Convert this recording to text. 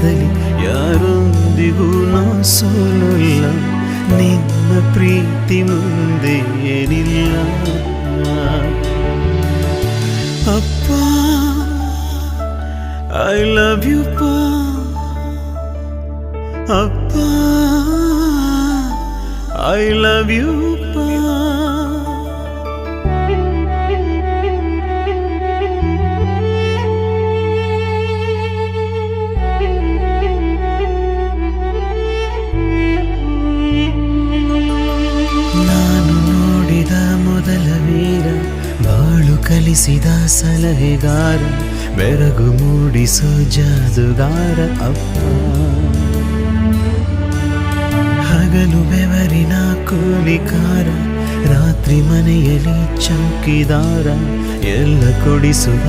ಜೀವನದಲ್ಲಿ ಯಾರೊಂದಿಗೂ ನಾ ಸೋಲಲ್ಲ, ನಿನ್ನ ಪ್ರೀತಿ ಮುಂದೆ ಏನಿಲ್ಲ. ಅಪ್ಪ ಐ ಲವ್ ಯು ಪಾ, ಅಪ್ಪ ಐ ಲವ್ ಯು ಪಾ. ನಾನು ನೋಡಿದ ಮೊದಲ ವೀರ, ಬಾಳು ಕಲಿಸಿದ ಸಲಹೆಗಾರ, ಬೆರಗು ಮೂಡಿಸೋ ಜಾದುಗಾರ ಅಪ್ಪ. ಹಗಲು ಬೆವರಿನ ಕೂಲಿಕಾರ, ರಾತ್ರಿ ಮನೆಯಲ್ಲಿ ಚೌಕಿದಾರ, ಎಲ್ಲ ಕೊಡಿಸುವ